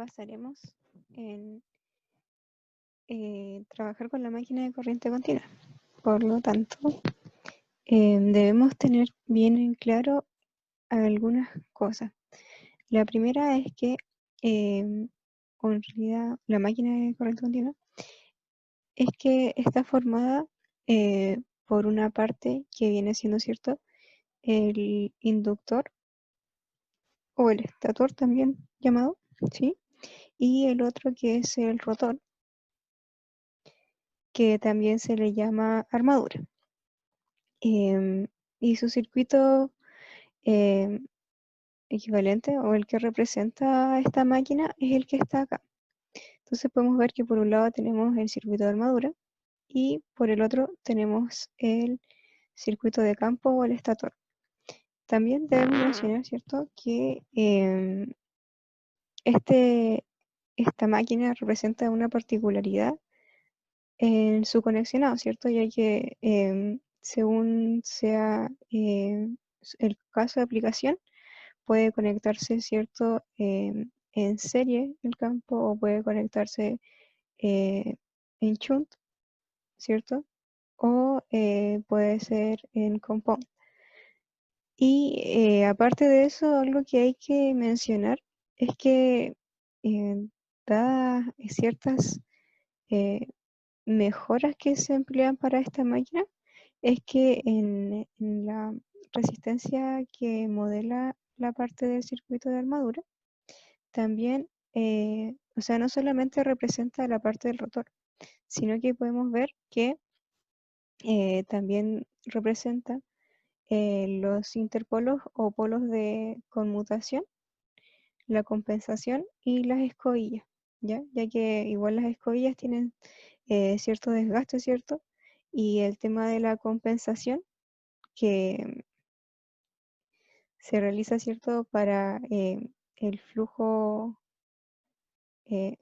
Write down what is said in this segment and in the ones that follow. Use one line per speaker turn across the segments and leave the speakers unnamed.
basaremos en trabajar con la máquina de corriente continua. Por lo tanto, debemos tener bien en claro algunas cosas. La primera es que en realidad la máquina de corriente continua es que está formada por una parte que viene siendo, ¿cierto?, el inductor o el estator también llamado, ¿sí? Y el otro que es el rotor, que también se le llama armadura. Y su circuito equivalente o el que representa a esta máquina es el que está acá. Entonces podemos ver que por un lado tenemos el circuito de armadura y por el otro tenemos el circuito de campo o el estator. También debemos mencionar, ¿cierto?, que esta máquina representa una particularidad en su conexionado, ¿cierto? Ya que según sea el caso de aplicación, puede conectarse, ¿cierto?, en serie el campo o puede conectarse en shunt, ¿cierto? O puede ser en compound. Y aparte de eso, algo que hay que mencionar es que dadas ciertas mejoras que se emplean para esta máquina, es que en la resistencia que modela la parte del circuito de armadura, también, o sea, no solamente representa la parte del rotor, sino que podemos ver que también representa los interpolos o polos de conmutación, la compensación y las escobillas, ¿ya? Ya que igual las escobillas tienen cierto desgaste, ¿cierto? Y el tema de la compensación que se realiza, ¿cierto?, para el flujo,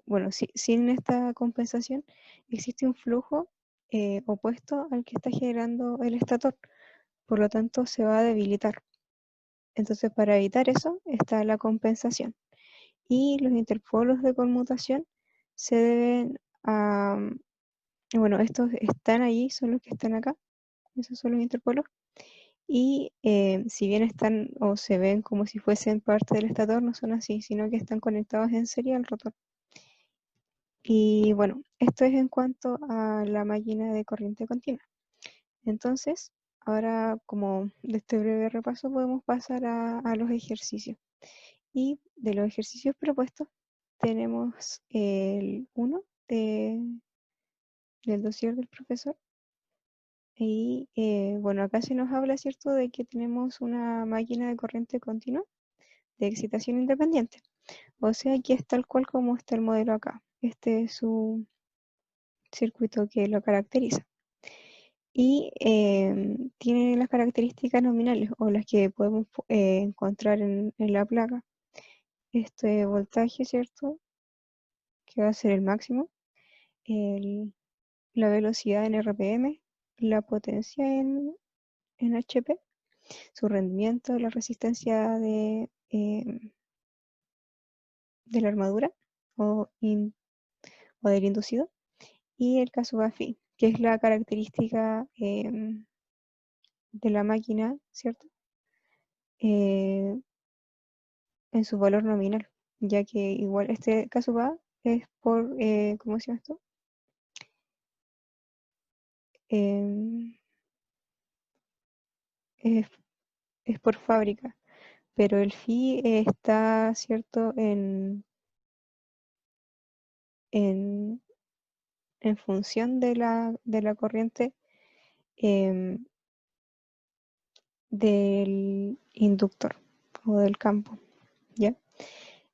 bueno, sin esta compensación existe un flujo opuesto al que está generando el estator, por lo tanto se va a debilitar. Entonces, para evitar eso está la compensación. Y los interpolos de conmutación se deben a, bueno, estos están ahí, son los que están acá, esos son los interpolos. Y si bien están o se ven como si fuesen parte del estator, no son así, sino que están conectados en serie al rotor. Y bueno, esto es en cuanto a la máquina de corriente continua. Entonces, ahora como de este breve repaso podemos pasar a los ejercicios. Y de los ejercicios propuestos tenemos el 1 del dossier del profesor. Y bueno, acá se nos habla, ¿cierto?, de que tenemos una máquina de corriente continua de excitación independiente. O sea que es tal cual como está el modelo acá. Este es su circuito que lo caracteriza. Y tiene las características nominales o las que podemos encontrar en la placa. Este voltaje, ¿cierto?, que va a ser el máximo. La velocidad en RPM, la potencia en HP, su rendimiento, la resistencia de la armadura o del inducido, y el caso BAFI, que es la característica de la máquina, ¿cierto? En su valor nominal, ya que igual este caso BA es por, ¿cómo se llama esto? Es, es por fábrica, pero el phi está, ¿cierto?, en función de la corriente del inductor o del campo, ¿ya?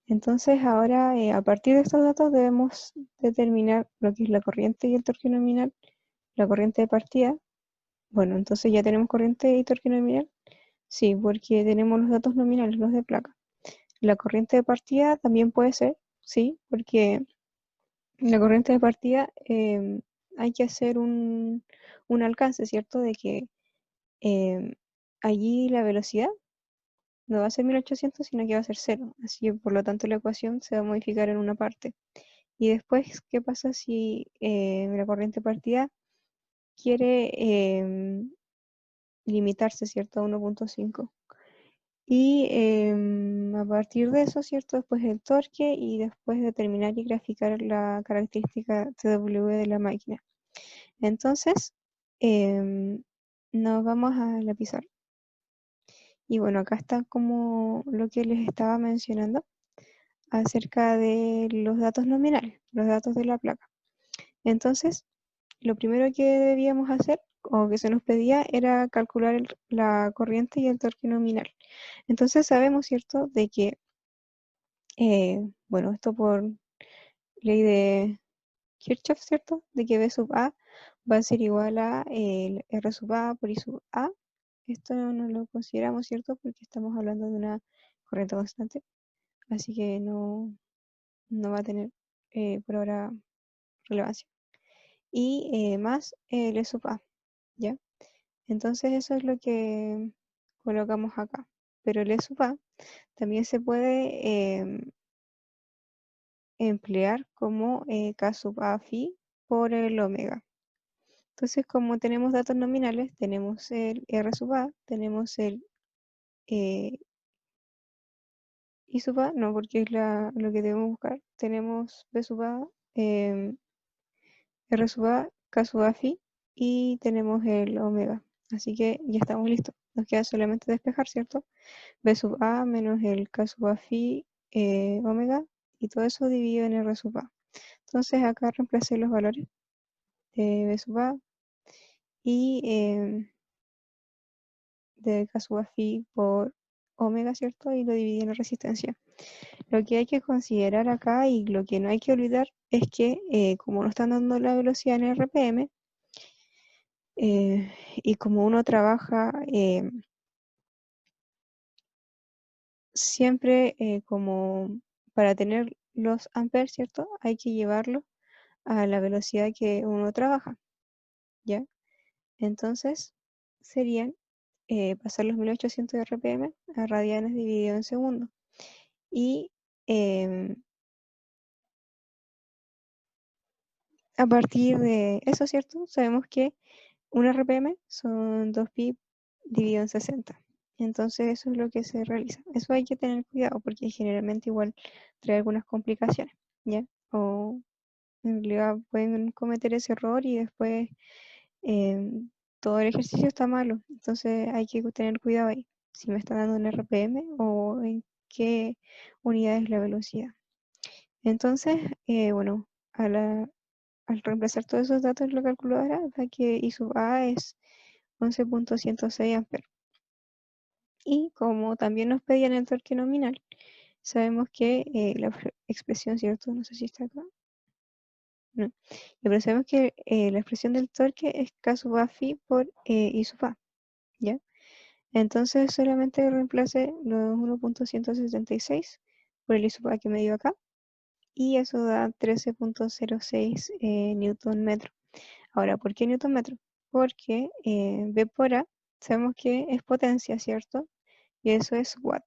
Entonces ahora, a partir de estos datos debemos determinar lo que es la corriente y el torque nominal, la corriente de partida. Bueno, entonces ya tenemos corriente y torque nominal. Sí, porque tenemos los datos nominales, los de placa. La corriente de partida también puede ser, sí, porque la corriente de partida hay que hacer un alcance, ¿cierto? De que allí la velocidad no va a ser 1800, sino que va a ser cero. Así que por lo tanto la ecuación se va a modificar en una parte. Y después, ¿qué pasa si la corriente partida quiere limitarse, ¿cierto? A 1.5. Y a partir de eso, ¿cierto? Después el torque y después determinar y graficar la característica TW de la máquina. Entonces, nos vamos a la pizarra. Y bueno, acá está como lo que les estaba mencionando acerca de los datos nominales, los datos de la placa. Entonces, lo primero que debíamos hacer o que se nos pedía era calcular la corriente y el torque nominal. Entonces sabemos, ¿cierto?, de que, bueno, esto por ley de Kirchhoff, ¿cierto?, de que B sub A va a ser igual a el R sub A por I sub A. Esto no lo consideramos, ¿cierto?, porque estamos hablando de una corriente constante, así que no va a tener por ahora relevancia. Y más L sub A, ¿ya? Entonces eso es lo que colocamos acá. Pero el E sub A también se puede emplear como K sub A phi por el omega. Entonces, como tenemos datos nominales, tenemos el R sub A, tenemos el I sub A, no, porque es lo que debemos buscar. Tenemos B sub A, R sub A, K sub A phi y tenemos el omega. Así que ya estamos listos. Nos queda solamente despejar, ¿cierto? B sub A menos el K sub A phi omega y todo eso dividido en R sub A. Entonces acá reemplacé los valores de B sub A y de K sub A phi por omega, ¿cierto? Y lo dividí en la resistencia. Lo que hay que considerar acá y lo que no hay que olvidar es que como nos están dando la velocidad en RPM y como uno trabaja siempre como para tener los amperes, ¿cierto? Hay que llevarlo a la velocidad que uno trabaja, ¿ya? Entonces serían pasar los 1800 RPM a radianes dividido en segundos. Y a partir de eso, ¿cierto? Sabemos que un RPM son 2pi dividido en 60. Entonces eso es lo que se realiza. Eso hay que tener cuidado porque generalmente igual trae algunas complicaciones, ¿ya? O en realidad pueden cometer ese error y después todo el ejercicio está malo. Entonces hay que tener cuidado ahí. Si me está dando un RPM o en qué unidad es la velocidad. Entonces, bueno, al reemplazar todos esos datos en la calculadora, da que I sub A es 11.106 amperes. Y como también nos pedían el torque nominal, sabemos que la expresión, ¿cierto? No sé si está acá. No. Pero sabemos que la expresión del torque es K sub A phi por I sub A, ¿ya? Entonces solamente reemplace los 1.176 por el I sub A que me dio acá. Y eso da 13.06 newton metro. Ahora, ¿por qué newton metro? Porque B por A sabemos que es potencia, ¿cierto? Y eso es watt.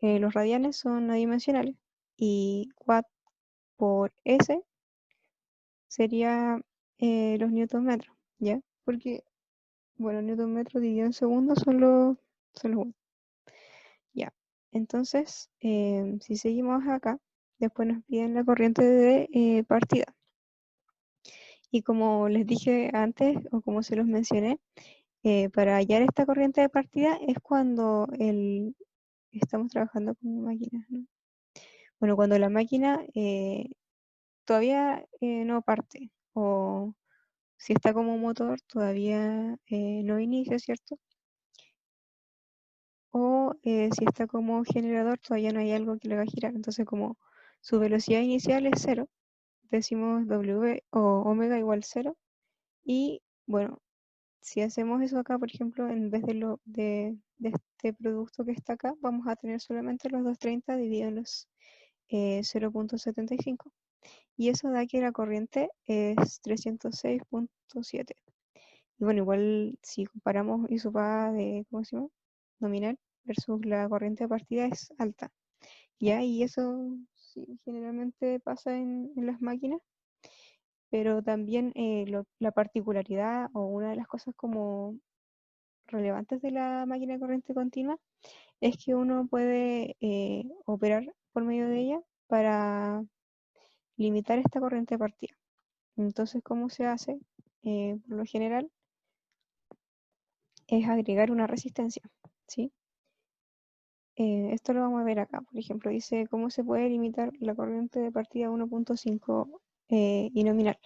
Los radianes son adimensionales y watt por S sería los newton metros, ¿ya? Porque, bueno, newton metro dividido en segundos son los watts. Ya. Entonces, si seguimos acá, después nos piden la corriente de partida. Y como les dije antes, o como se los mencioné, para hallar esta corriente de partida es cuando estamos trabajando con máquinas, ¿no? Bueno, cuando la máquina todavía no parte, o si está como motor, todavía no inicia, ¿cierto? O si está como generador, todavía no hay algo que le haga girar. Entonces, como su velocidad inicial es cero, decimos W o omega igual cero. Y bueno, si hacemos eso acá, por ejemplo, en vez de este producto que está acá, vamos a tener solamente los 230 dividido en los 0.75. Y eso da que la corriente es 306.7. Y bueno, igual si comparamos I sub A de, ¿cómo se llama? Nominal, versus la corriente de partida es alta. ¿Ya? Y eso sí, generalmente pasa en las máquinas, pero también la particularidad o una de las cosas como relevantes de la máquina de corriente continua es que uno puede operar por medio de ella para limitar esta corriente de partida. Entonces, ¿cómo se hace? Por lo general, es agregar una resistencia, ¿sí? Esto lo vamos a ver acá. Por ejemplo, dice cómo se puede limitar la corriente de partida 1.5 y nominal.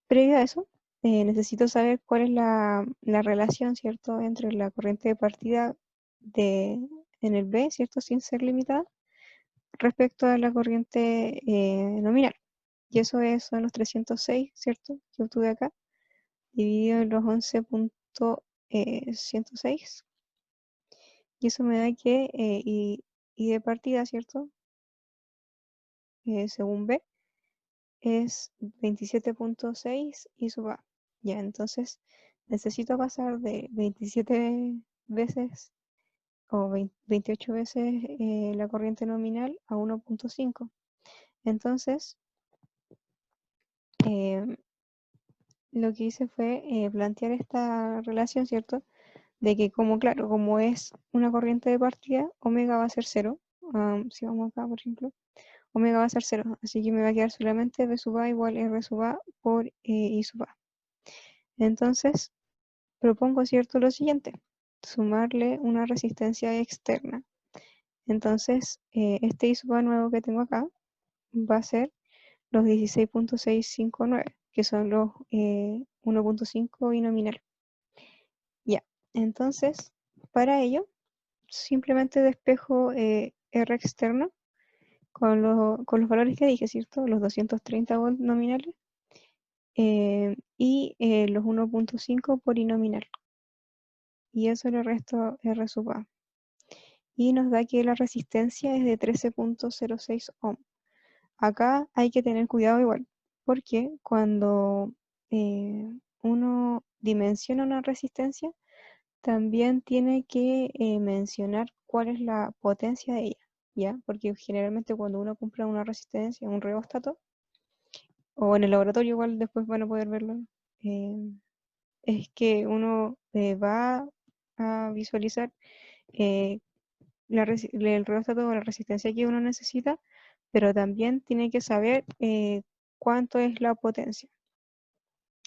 Previo a eso, necesito saber cuál es la relación, ¿cierto?, entre la corriente de partida en el B, ¿cierto?, sin ser limitada, respecto a la corriente nominal. Y eso son los 306, ¿cierto?, que obtuve acá, dividido en los 11.106. Y eso me da que y de partida, ¿cierto?, según B, es 27.6 y sub A. Ya, entonces necesito pasar de 27 veces o 28 veces la corriente nominal a 1.5. Entonces, lo que hice fue plantear esta relación, ¿cierto? De que como, claro, como es una corriente de partida, omega va a ser cero. Si vamos acá, por ejemplo, omega va a ser cero. Así que me va a quedar solamente B sub A igual R sub A por I sub A. Entonces, propongo, ¿cierto?, lo siguiente, sumarle una resistencia externa. Entonces, este I sub A nuevo que tengo acá va a ser los 16.659, que son los 1.5 y nominal. Ya, entonces, para ello, simplemente despejo R externo con los valores que dije, ¿cierto? Los 230 volts nominales y los 1.5 por I nominal. Y eso le resto R sub A. Y nos da que la resistencia es de 13.06 ohm. Acá hay que tener cuidado igual, porque cuando uno dimensiona una resistencia, también tiene que mencionar cuál es la potencia de ella, ¿ya? Porque generalmente cuando uno compra una resistencia, un rheostato, o en el laboratorio igual después van a poder verlo, es que uno va a visualizar eh, el rheostato o la resistencia que uno necesita, pero también tiene que saber cuánto es la potencia.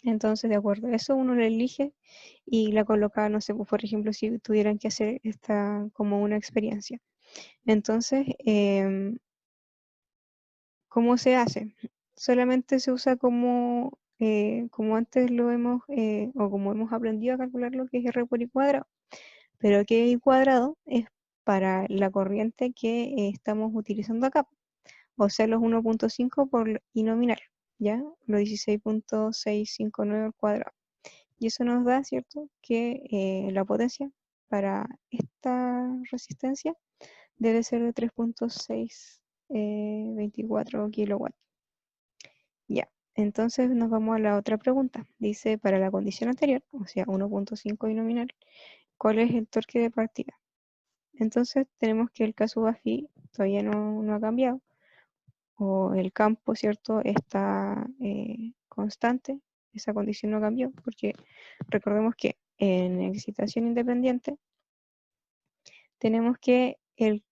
Entonces, de acuerdo a eso, uno la elige y la coloca, no sé, por ejemplo, si tuvieran que hacer esta como una experiencia. Entonces, ¿cómo se hace? Solamente se usa como antes lo hemos, o como hemos aprendido a calcular lo que es R por I cuadrado. Pero que I cuadrado es para la corriente que estamos utilizando acá, o sea, los 1.5 por I nominal, ¿ya? Los 16.659 al cuadrado. Y eso nos da, ¿cierto?, que la potencia para esta resistencia debe ser de 3.624 kilowatts. Ya, entonces nos vamos a la otra pregunta. Dice, para la condición anterior, o sea, 1.5 y nominal, ¿cuál es el torque de partida? Entonces tenemos que el caso BAFI todavía no ha cambiado, o el campo, ¿cierto?, está constante, esa condición no cambió, porque recordemos que en excitación independiente tenemos que el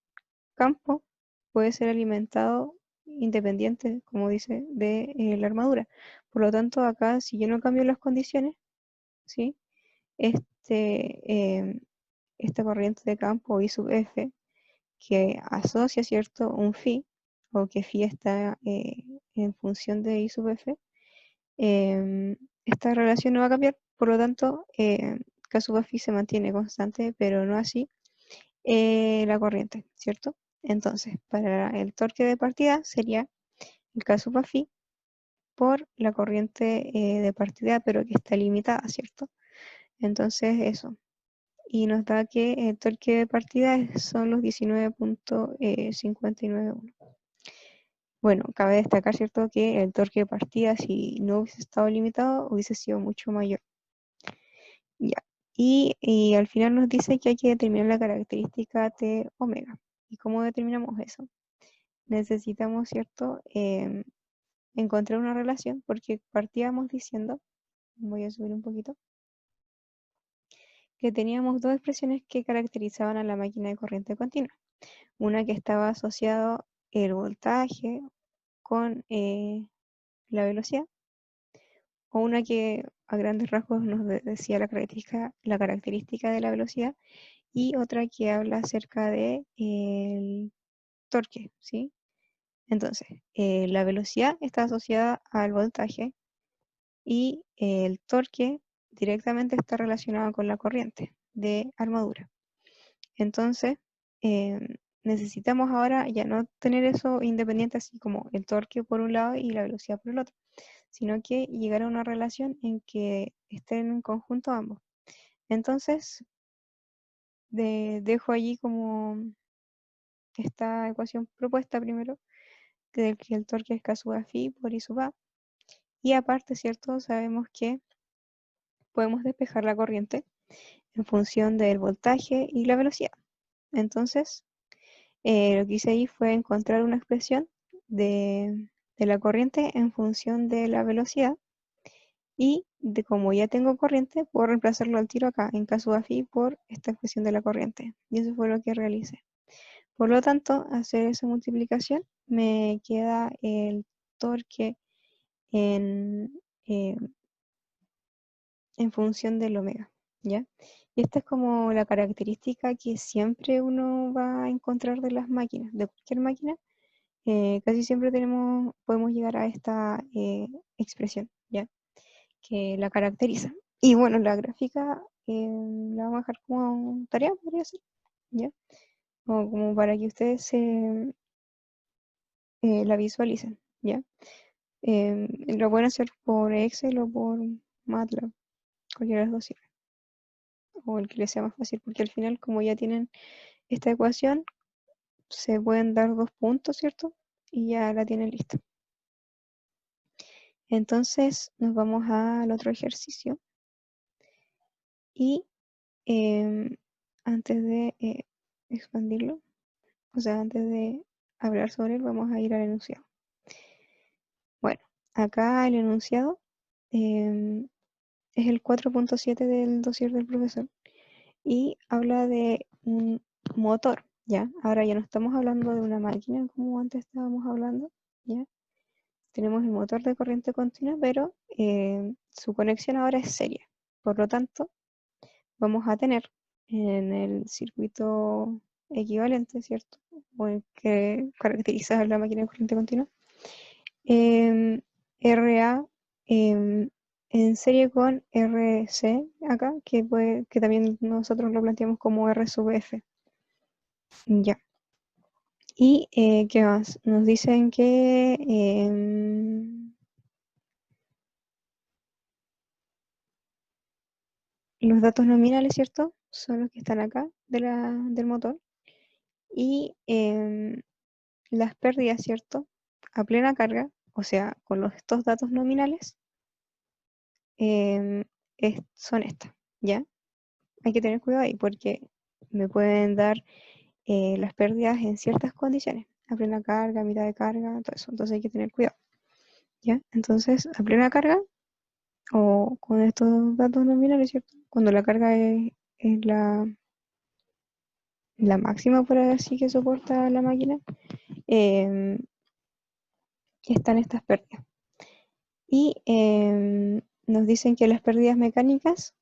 campo puede ser alimentado independiente, como dice, de la armadura. Por lo tanto, acá, si yo no cambio las condiciones, ¿sí?, esta corriente de campo I sub F, que asocia, ¿cierto?, un phi, o que phi está en función de I sub F, esta relación no va a cambiar, por lo tanto, K sub phi se mantiene constante, pero no así la corriente, ¿cierto? Entonces, para el torque de partida sería el K sub phi por la corriente de partida, pero que está limitada, ¿cierto? Entonces, eso. Y nos da que el torque de partida son los 19.591. Bueno, cabe destacar, ¿cierto?, que el torque de partida, si no hubiese estado limitado, hubiese sido mucho mayor. Ya. Y al final nos dice que hay que determinar la característica de omega. ¿Y cómo determinamos eso? Necesitamos, ¿cierto? Encontrar una relación, porque partíamos diciendo, voy a subir un poquito, que teníamos dos expresiones que caracterizaban a la máquina de corriente continua. Una que estaba asociado el voltaje con la velocidad, o una que a grandes rasgos nos decía la característica de la velocidad, y otra que habla acerca de el torque, ¿sí? Entonces, la velocidad está asociada al voltaje y el torque directamente está relacionado con la corriente de armadura. Entonces, necesitamos ahora ya no tener eso independiente, así como el torque por un lado y la velocidad por el otro, sino que llegar a una relación en que estén en conjunto ambos. Entonces, dejo allí como esta ecuación propuesta primero, que el torque es K sub A phi por I sub A. Y aparte, ¿cierto? Sabemos que podemos despejar la corriente en función del voltaje y la velocidad. Entonces, lo que hice ahí fue encontrar una expresión de la corriente en función de la velocidad. Y de como ya tengo corriente, puedo reemplazarlo al tiro acá, en caso de phi, por esta expresión de la corriente. Y eso fue lo que realicé. Por lo tanto, hacer esa multiplicación me queda el torque en, eh, en función del omega, ¿ya? Y esta es como la característica que siempre uno va a encontrar de las máquinas, de cualquier máquina. Casi siempre podemos llegar a esta expresión, ¿ya? Que la caracteriza. Y bueno, la gráfica la vamos a dejar como tarea, podría ser, ¿ya? O como para que ustedes la visualicen, ¿ya? Lo pueden hacer por Excel o por MATLAB, cualquiera de las dos sirve, o el que les sea más fácil, porque al final, como ya tienen esta ecuación, se pueden dar dos puntos, ¿cierto? Y ya la tienen lista. Entonces, nos vamos al otro ejercicio. Y antes de expandirlo, o sea, antes de hablar sobre él, vamos a ir al enunciado. Bueno, acá el enunciado es el 4.7 del dossier del profesor y habla de un motor, ¿ya? Ahora ya no estamos hablando de una máquina como antes estábamos hablando, ¿ya? Tenemos el motor de corriente continua, pero su conexión ahora es seria. Por lo tanto, vamos a tener en el circuito equivalente, ¿cierto? O el que caracteriza la máquina de corriente continua, RA en serie con RC acá, que también nosotros lo planteamos como R sub F. Ya. ¿Y qué más? Nos dicen que los datos nominales, ¿cierto? Son los que están acá del motor. Y las pérdidas, ¿cierto? A plena carga, o sea, con estos datos nominales, son estas, ¿ya? Hay que tener cuidado ahí porque me pueden dar las pérdidas en ciertas condiciones, a plena carga, a mitad de carga, todo eso. Entonces hay que tener cuidado, ¿ya? Entonces, a plena carga o con estos datos nominales, ¿cierto? Cuando la carga es la máxima, por así que soporta la máquina, eh, están estas pérdidas. Y nos dicen que las pérdidas mecánicas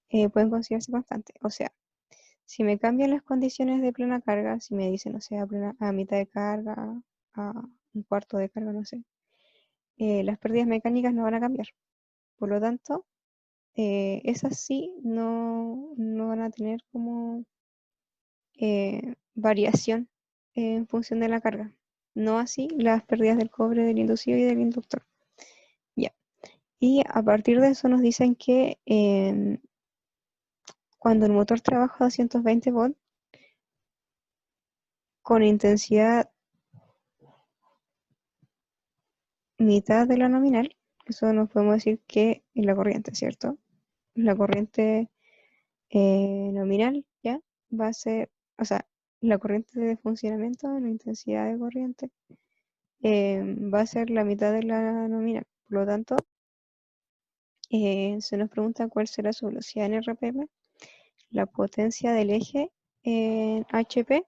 pueden considerarse constantes. O sea, si me cambian las condiciones de plena carga, si me dicen, o sea, a mitad de carga, a un cuarto de carga, no sé, las pérdidas mecánicas no van a cambiar. Por lo tanto, esas sí no van a tener como variación en función de la carga. No así las pérdidas del cobre, del inducido y del inductor. Ya. Y a partir de eso nos dicen que cuando el motor trabaja a 220 volts con intensidad mitad de la nominal, eso nos podemos decir que es la corriente, ¿cierto? La corriente nominal, ¿ya? Va a ser, o sea, la corriente de funcionamiento, la intensidad de corriente, va a ser la mitad de la nominal. Por lo tanto, se nos pregunta cuál será su velocidad en RPM, la potencia del eje en HP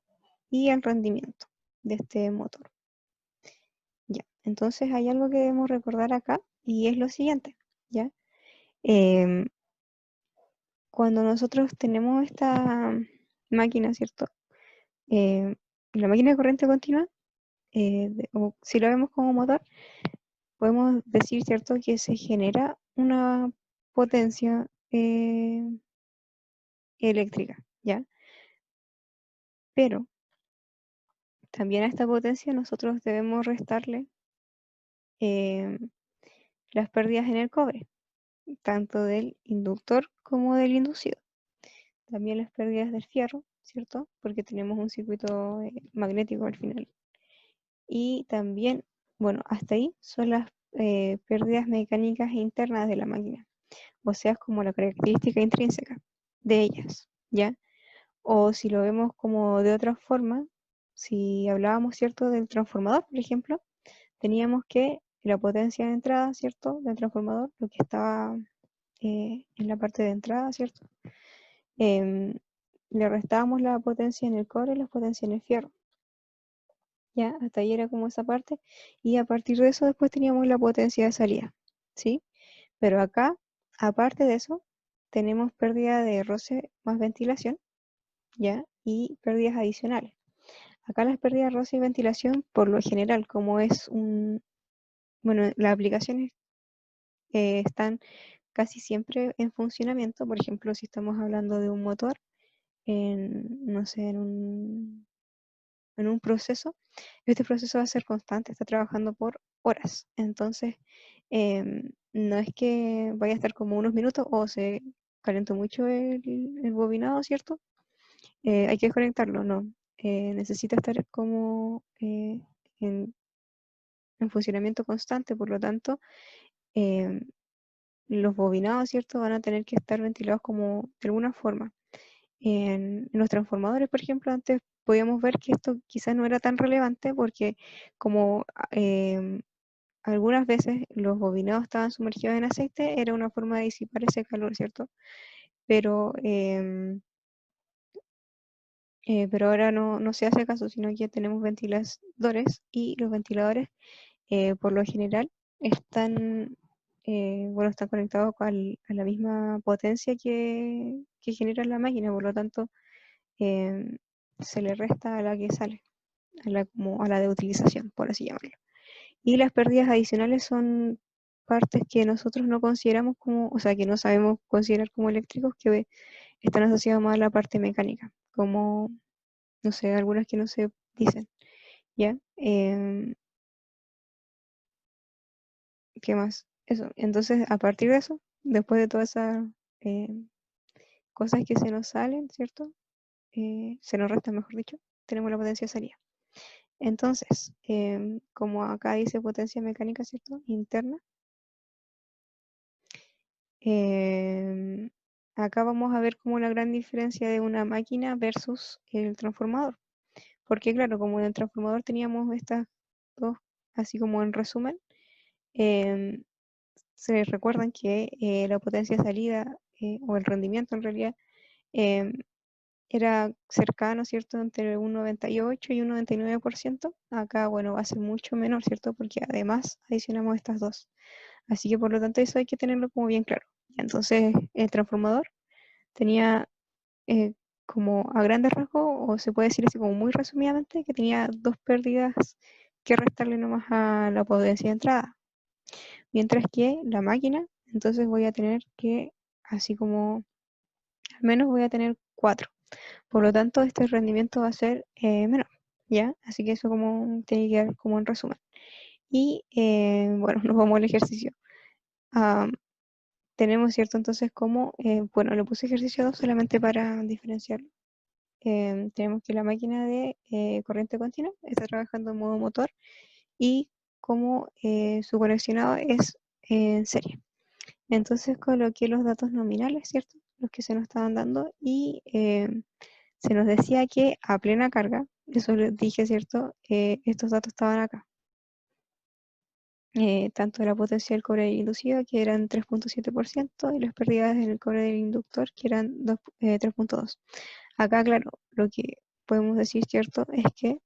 y el rendimiento de este motor. Ya, entonces hay algo que debemos recordar acá y es lo siguiente, ¿ya? Em, Cuando nosotros tenemos esta máquina, ¿cierto? La máquina de corriente continua, o si lo vemos como motor, podemos decir, ¿cierto?, que se genera una potencia eléctrica, ¿ya? Pero también a esta potencia nosotros debemos restarle eh, las pérdidas en el cobre, tanto del inductor como del inducido. También las pérdidas del fierro, ¿cierto? Porque tenemos un circuito magnético al final. Y también, bueno, hasta ahí son las pérdidas mecánicas internas de la máquina, o sea, es como la característica intrínseca de ellas, ¿ya? O si lo vemos como de otra forma, si hablábamos, ¿cierto?, del transformador, por ejemplo, teníamos que la potencia de entrada, ¿cierto?, del transformador, lo que estaba en la parte de entrada, ¿cierto? Em, Le restábamos la potencia en el cobre y la potencia en el fierro. Ya, hasta ahí era como esa parte. Y a partir de eso después teníamos la potencia de salida, ¿sí? Pero acá, aparte de eso, tenemos pérdida de roce más ventilación, ¿ya? Y pérdidas adicionales. Acá las pérdidas de roce y ventilación, por lo general, como es bueno, las aplicaciones están casi siempre en funcionamiento. Por ejemplo, si estamos hablando de un motor, no sé, en un proceso, este proceso va a ser constante, está trabajando por horas. Entonces, no es que vaya a estar como unos minutos o se calentó mucho el bobinado, ¿cierto? Hay que desconectarlo, no. Necesita estar como en funcionamiento constante, por lo tanto, em, los bobinados, ¿cierto? Van a tener que estar ventilados como de alguna forma. En los transformadores, por ejemplo, antes podíamos ver que esto quizás no era tan relevante porque como algunas veces los bobinados estaban sumergidos en aceite, era una forma de disipar ese calor, ¿cierto? Pero, pero ahora no se hace caso, sino que tenemos ventiladores y los ventiladores por lo general están, bueno, están conectados a la misma potencia que genera la máquina, por lo tanto eh, se le resta a la que sale, como a la de utilización, por así llamarlo. Y las pérdidas adicionales son partes que nosotros no consideramos como, o sea, que no sabemos considerar como eléctricos, que están asociados más a la parte mecánica, como, no sé, algunas que no se dicen, ¿ya? ¿Qué más? Eso. Entonces, a partir de eso, después de todas esas eh, cosas que se nos salen, ¿cierto? Se nos restan, mejor dicho, tenemos la potencia de salida. Entonces, como acá dice potencia mecánica, ¿cierto? Interna. em, Acá vamos a ver como la gran diferencia de una máquina versus el transformador. Porque claro, como en el transformador teníamos estas dos, así como en resumen, em, se recuerdan que la potencia de salida, o el rendimiento en realidad, em, era cercano, ¿cierto?, entre un 98 y un 99%. Acá, bueno, va a ser mucho menor, ¿cierto? Porque además adicionamos estas dos. Así que por lo tanto eso hay que tenerlo como bien claro. Entonces el transformador tenía como a grandes rasgos, o se puede decir así como muy resumidamente, que tenía dos pérdidas que restarle nomás a la potencia de entrada. Mientras que la máquina, entonces voy a tener que, así como, al menos voy a tener cuatro. Por lo tanto, este rendimiento va a ser menor, ¿ya? Así que eso como tiene que quedar como en resumen. Y bueno, nos vamos al ejercicio. Ah, tenemos, ¿cierto? Entonces, como, bueno, le puse ejercicio 2 solamente para diferenciarlo. Tenemos que la máquina de corriente continua está trabajando en modo motor y como su conexionado es en serie. Entonces coloqué los datos nominales, ¿cierto? los que se nos estaban dando, y se nos decía que a plena carga, eso les dije, ¿cierto? Estos datos estaban acá. Tanto la potencia del cobre inducido, que eran 3,7%, y las pérdidas en el cobre del inductor, que eran 3,2%. Acá, claro, lo que podemos decir, ¿cierto? Es que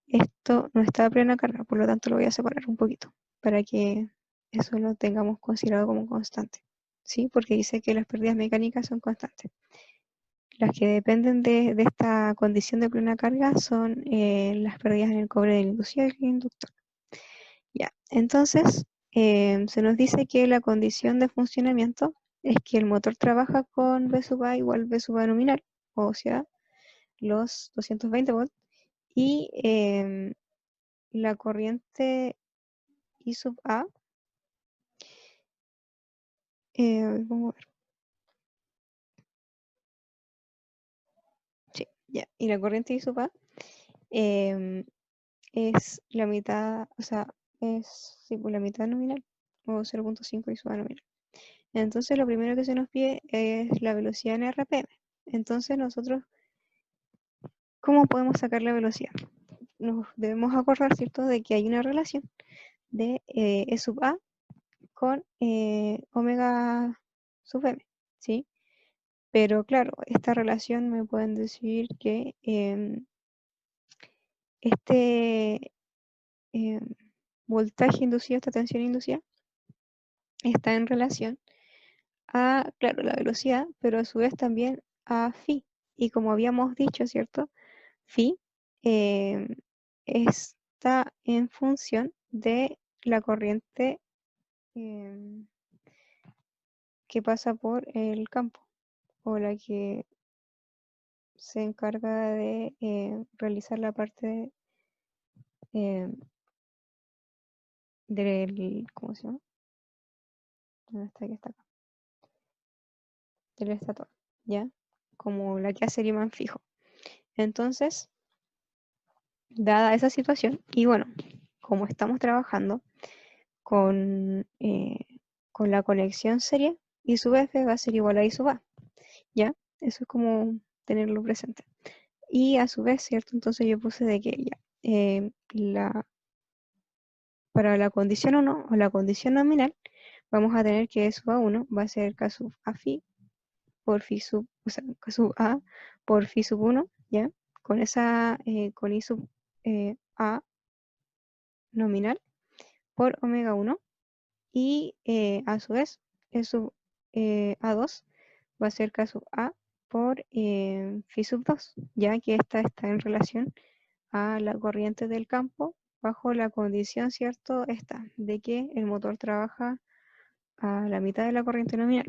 esto no está a plena carga, por lo tanto lo voy a separar un poquito, para que eso lo tengamos considerado como constante, ¿sí? Porque dice que las pérdidas mecánicas son constantes. Las que dependen de esta condición de plena carga son las pérdidas en el cobre del inducido y el inductor. Ya, entonces se nos dice que la condición de funcionamiento es que el motor trabaja con V sub A igual V sub A nominal, o sea, los 220 volts, y la corriente I sub A, vamos a ver, sí, ya, y la corriente I sub A es la mitad, o sea, es sí, pues, la mitad nominal, o 0,5 I sub A nominal. Entonces lo primero que se nos pide es la velocidad en RPM. Entonces nosotros, ¿cómo podemos sacar la velocidad? Nos debemos acordar, ¿cierto?, de que hay una relación de E sub A con omega sub m, ¿sí? Pero claro, esta relación me pueden decir que este voltaje inducido, esta tensión inducida, está en relación a, claro, la velocidad, pero a su vez también a phi. Y como habíamos dicho, ¿cierto? Phi está en función de la corriente que pasa por el campo, o la que se encarga de realizar la parte eh, del, ¿cómo se llama? ¿Dónde está? Aquí está acá. Del estator, ¿ya? Como la que hace el imán fijo. Entonces, dada esa situación, y bueno, como estamos trabajando con la conexión serie, I sub F va a ser igual a I sub A, ¿ya? Eso es como tenerlo presente. Y a su vez, ¿cierto? Entonces yo puse de que ya, para la condición 1 o la condición nominal, vamos a tener que E sub A1 va a ser K sub A phi por phi sub, o sea, K sub A por phi sub 1, ¿ya? Con esa, con I sub A nominal por omega 1, y a su vez E sub A2 va a ser K sub A por phi sub 2, ya que esta está en relación a la corriente del campo bajo la condición, ¿cierto? Esta, de que el motor trabaja a la mitad de la corriente nominal,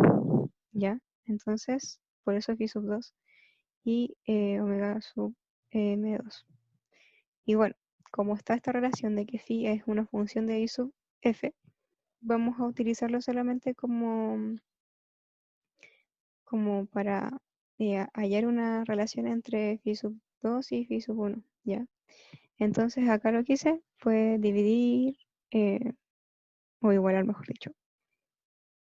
¿ya? Entonces, por eso phi sub 2 y omega sub m2. Y bueno, como está esta relación de que phi es una función de I sub f, vamos a utilizarlo solamente como para hallar una relación entre phi sub 2 y phi sub 1, ¿ya? Entonces acá lo que hice fue dividir, o igualar, mejor dicho,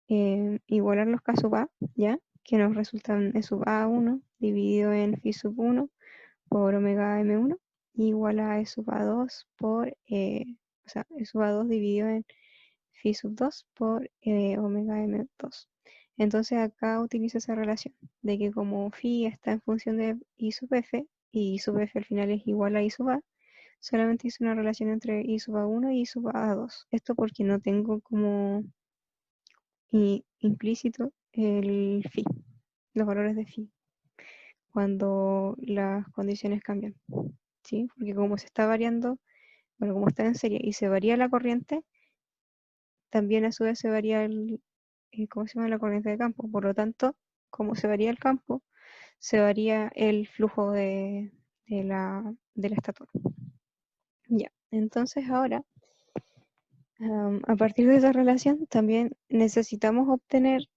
igualar los K sub A, ¿ya? Que nos resultan E sub A1 dividido en phi sub 1 por omega m1, igual a E sub A2 por, o sea, E sub A2 dividido en phi sub 2 por omega m2. Entonces acá utilizo esa relación de que como phi está en función de I sub f, y I sub f al final es igual a I sub A, solamente hice una relación entre I sub A1 y I sub A2. Esto porque no tengo como implícito el phi, los valores de phi, cuando las condiciones cambian, ¿sí? Porque como se está variando, bueno, como está en serie y se varía la corriente, también a su vez se varía ¿cómo se llama? La corriente de campo. Por lo tanto, como se varía el campo, se varía el flujo del estator. Ya, entonces ahora, a partir de esa relación, también necesitamos obtener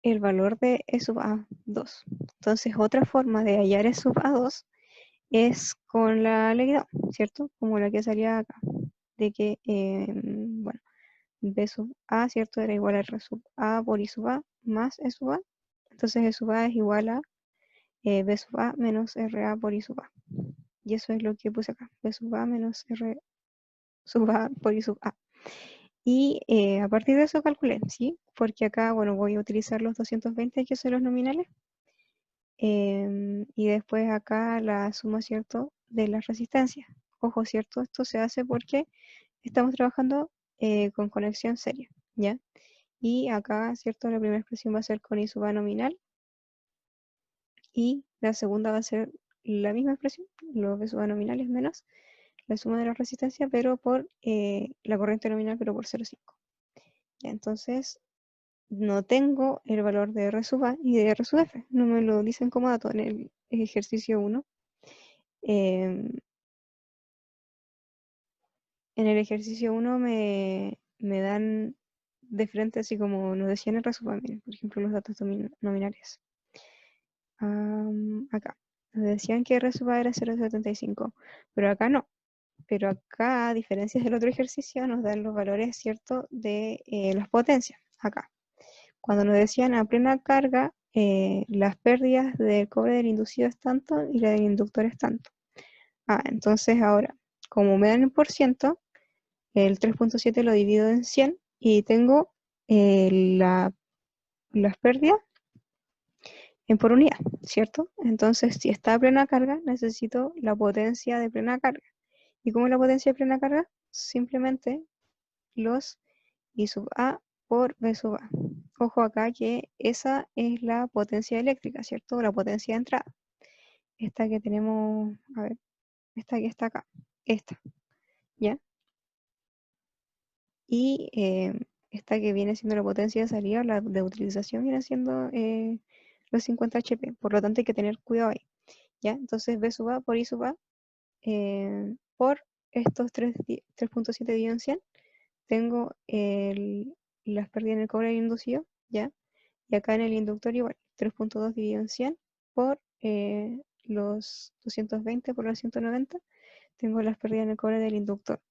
el valor de E sub A2. Entonces, otra forma de hallar E sub A2 es con la leguidad, ¿cierto? Como la que salía acá, de que, bueno, B sub A, ¿cierto? Era igual a R sub A por I sub A más E sub A. Entonces E sub A es igual a B sub A menos RA por I sub A. Y eso es lo que puse acá, B sub A menos R sub A por I sub A. Y a partir de eso calculé, ¿sí? Porque acá, bueno, voy a utilizar los 220 que son los nominales. Y después acá la suma, ¿cierto? De las resistencias. Ojo, ¿cierto? Esto se hace porque estamos trabajando con conexión seria, ¿ya? Y acá, ¿cierto? La primera expresión va a ser con I sub A nominal. Y la segunda va a ser la misma expresión, los B sub A nominales menos la suma de la resistencia, pero por la corriente nominal, pero por 0,5. Entonces, no tengo el valor de R sub A y de R sub F. No me lo dicen como dato en el ejercicio 1. En el ejercicio 1 me dan de frente, así como nos decían R sub A, miren, por ejemplo, los datos nominales. Acá. Nos decían que R sub A era 0,75, pero acá no. Pero acá, a diferencia del otro ejercicio, nos dan los valores, ¿cierto?, de las potencias. Acá. Cuando nos decían a plena carga, las pérdidas del cobre del inducido es tanto y la del inductor es tanto. Entonces ahora, como me dan el por ciento, el 3.7 lo divido en 100 y tengo las pérdidas en por unidad, ¿cierto? Entonces, si está a plena carga, necesito la potencia de plena carga. ¿Y cómo es la potencia de plena carga? Simplemente los I sub A por B sub A. Ojo acá que esa es la potencia eléctrica, ¿cierto? La potencia de entrada. Esta que tenemos, a ver, esta que está acá, esta, ¿ya? Y esta que viene siendo la potencia de salida, la de utilización, viene siendo los 50 HP. Por lo tanto, hay que tener cuidado ahí, ¿ya? Entonces, B sub A por I sub A por estos 3.7 dividido en 100, tengo las pérdidas en el cobre inducido, ¿ya? Y acá en el inductor igual, 3.2 dividido en 100 por los 220 por los 190, tengo las pérdidas en el cobre del inductor.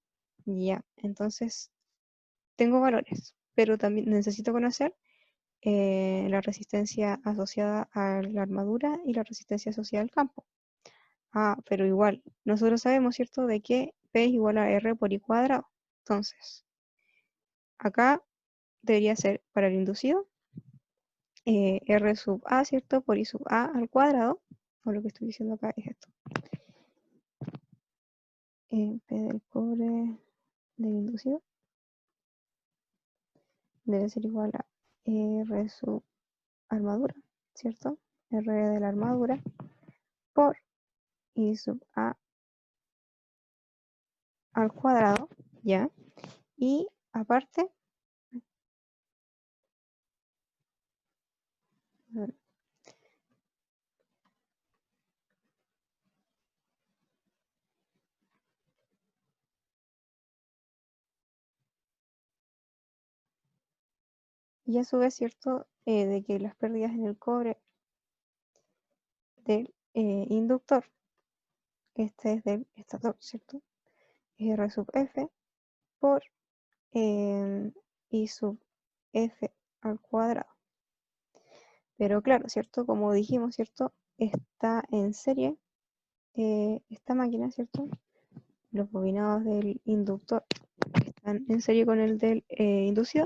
Ya, entonces tengo valores, pero también necesito conocer la resistencia asociada a la armadura y la resistencia asociada al campo. Pero igual, nosotros sabemos, ¿cierto?, de que P es igual a R por I cuadrado. Entonces, acá debería ser para el inducido R sub A, ¿cierto? Por I sub A al cuadrado. O lo que estoy diciendo acá es esto. P del cobre del inducido debe ser igual a R sub armadura, ¿cierto? R de la armadura por I sub A al cuadrado, ¿ya? Y aparte, y a su vez, ¿cierto? De que las pérdidas en el cobre del inductor, este es del estator, ¿cierto? R sub F por I sub F al cuadrado. Pero claro, ¿cierto? Como dijimos, ¿cierto? Está en serie esta máquina, ¿cierto? Los bobinados del inductor están en serie con el del inducido.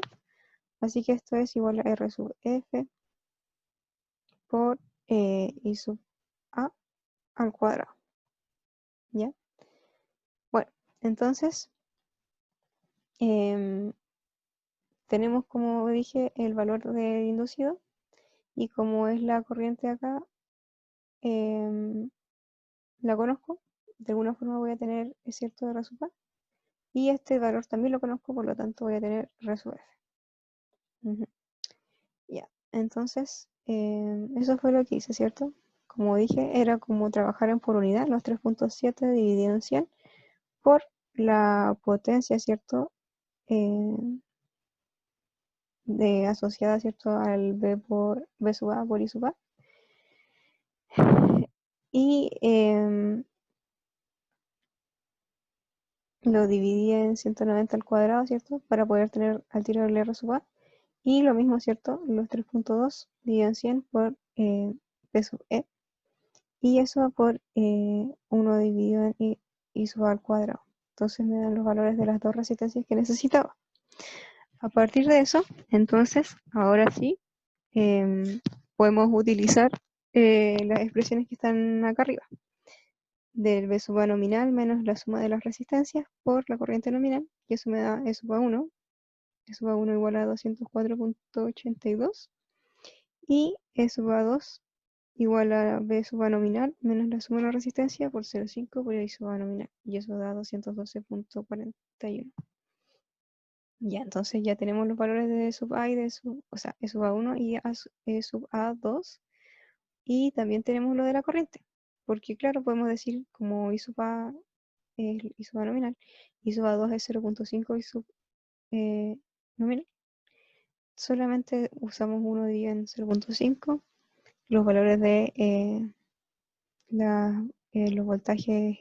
Así que esto es igual a R sub F por I sub A al cuadrado. ¿Ya? Bueno, entonces tenemos, como dije, el valor del inducido. Y como es la corriente acá, la conozco. De alguna forma voy a tener cierto de R sub A. Y este valor también lo conozco, por lo tanto voy a tener R sub F. Ya, entonces eso fue lo que hice, ¿cierto? Como dije, era como trabajar en por unidad, los 3.7 dividido en 100 por la potencia, ¿cierto? Eh, asociada, ¿cierto? Al B por B sub A por I sub A. Y lo dividí en 190 al cuadrado, ¿cierto? Para poder tener al tiro el R sub A. Y lo mismo, ¿cierto? Los 3.2 dividido en 100 por P sub E. Y eso por 1 dividido en I sub A al cuadrado. Entonces me dan los valores de las dos resistencias que necesitaba. A partir de eso, entonces, ahora sí, podemos utilizar las expresiones que están acá arriba. Del B sub A nominal menos la suma de las resistencias por la corriente nominal, y eso me da E sub A1. E sub A1 igual a 204.82. Y E sub A2 igual a B sub A nominal menos la suma de la resistencia por 0,5 por I sub A nominal. Y eso da 212.41. Ya, entonces ya tenemos los valores de E sub A y de o sea, E sub A1 y E sub A2. Y también tenemos lo de la corriente. Porque claro, podemos decir como I sub A es I sub A nominal, I sub A2 es 0,5 I sub nominal. Solamente usamos 1 dividido en 0,5. Los valores de los voltajes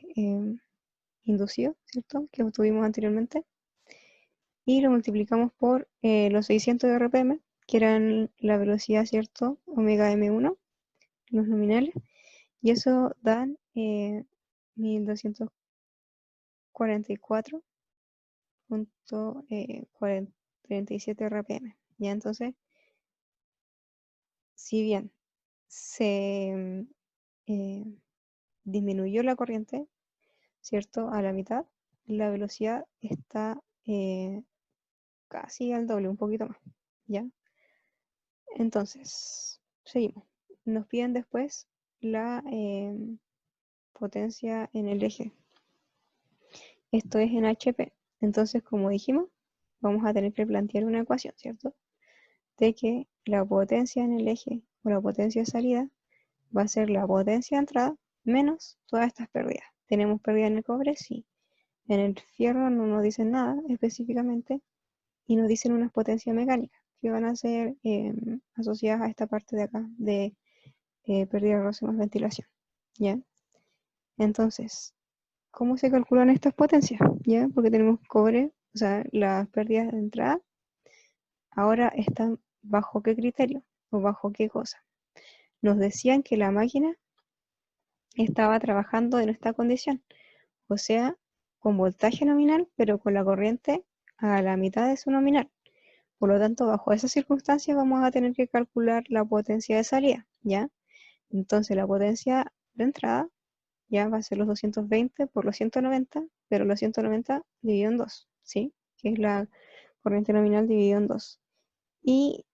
inducidos, ¿cierto? Que obtuvimos anteriormente. Y lo multiplicamos por los 600 de RPM, que eran la velocidad, ¿cierto? Omega M1, los nominales. Y eso dan 1244.37 RPM. Ya entonces, si bien se disminuyó la corriente, ¿cierto? A la mitad, la velocidad está casi al doble, un poquito más, ¿ya? Entonces, seguimos. Nos piden después la potencia en el eje. Esto es en HP. Entonces, como dijimos, vamos a tener que plantear una ecuación, ¿cierto? De que la potencia en el eje o la potencia de salida va a ser la potencia de entrada menos todas estas pérdidas. ¿Tenemos pérdida en el cobre? Sí. En el fierro no nos dicen nada específicamente y nos dicen unas potencias mecánicas que van a ser asociadas a esta parte de acá de pérdida de roce más ventilación. ¿Ya? Entonces, ¿cómo se calculan estas potencias? ¿Ya? Porque tenemos cobre, o sea, las pérdidas de entrada ahora están bajo qué criterio o bajo qué cosa. Nos decían que la máquina estaba trabajando en esta condición, o sea, con voltaje nominal, pero con la corriente a la mitad de su nominal. Por lo tanto, bajo esas circunstancias vamos a tener que calcular la potencia de salida, ¿ya? Entonces la potencia de entrada ya va a ser los 220 por los 190, pero los 190 dividido en 2, ¿sí? Que es la corriente nominal dividido en 2. Y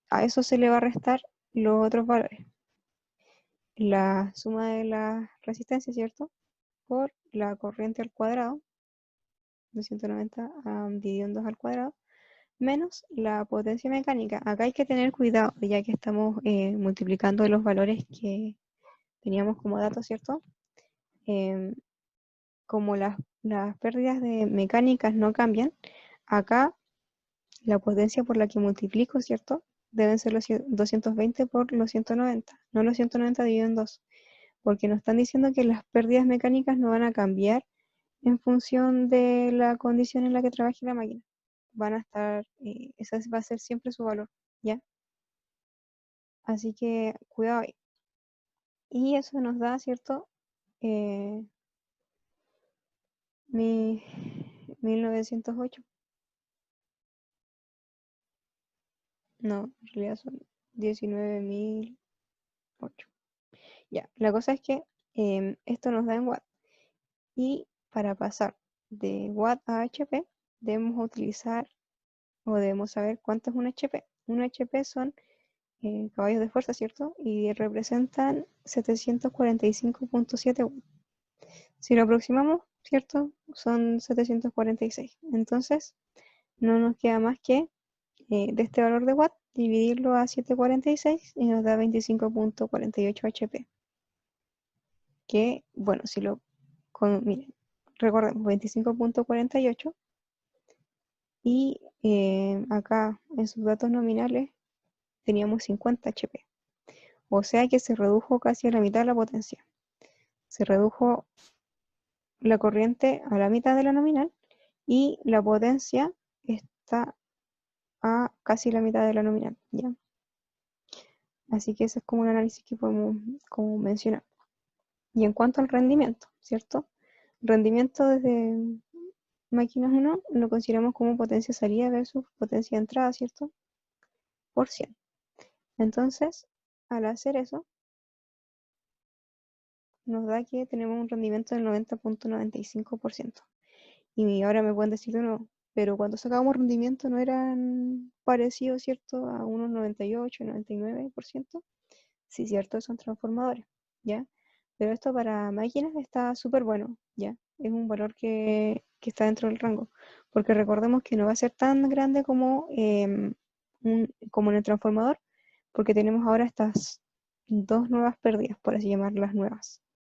a eso se le va a restar los otros valores. La suma de la resistencia, ¿cierto? Por la corriente al cuadrado, 290 dividido en 2 al cuadrado, menos la potencia mecánica. Acá hay que tener cuidado, ya que estamos multiplicando los valores que teníamos como datos, ¿cierto? Como las pérdidas de mecánicas no cambian, acá la potencia por la que multiplico, ¿cierto? Deben ser los 220 por los 190, no los 190 dividido en 2, porque nos están diciendo que las pérdidas mecánicas no van a cambiar en función de la condición en la que trabaje la máquina. Van a estar, ese va a ser siempre su valor, ¿ya? Así que cuidado ahí. Y eso nos da, ¿cierto? 1908. No, en realidad son 19.008. Ya, la cosa es que esto nos da en watt. Y para pasar de watt a HP, debemos utilizar o debemos saber cuánto es un HP. Un HP son caballos de fuerza, ¿cierto? Y representan 745.7 watts. Si lo aproximamos, ¿cierto? Son 746. Entonces, no nos queda más que de este valor de watt dividirlo a 746 y nos da 25.48 HP. Que, bueno, si lo... miren, recordemos 25.48 y acá en sus datos nominales teníamos 50 HP. O sea que se redujo casi a la mitad la potencia. Se redujo la corriente a la mitad de la nominal y la potencia está a casi la mitad de la nominal, ¿ya? Así que ese es como un análisis que podemos como mencionar. Y en cuanto al rendimiento, ¿cierto? Rendimiento desde máquinas uno lo consideramos como potencia salida versus potencia de entrada, ¿cierto? Por 100. Entonces, al hacer eso, nos da que tenemos un rendimiento del 90.95%. Y ahora me pueden decir de nuevo, pero cuando sacábamos rendimiento no eran parecidos, ¿cierto? A unos 98, 99%. Sí, cierto, son transformadores, ¿ya? Pero esto para máquinas está súper bueno, ¿ya? Es un valor que está dentro del rango, porque recordemos que no va a ser tan grande como, como en el transformador, porque tenemos ahora estas dos nuevas pérdidas, por así llamarlas nuevas,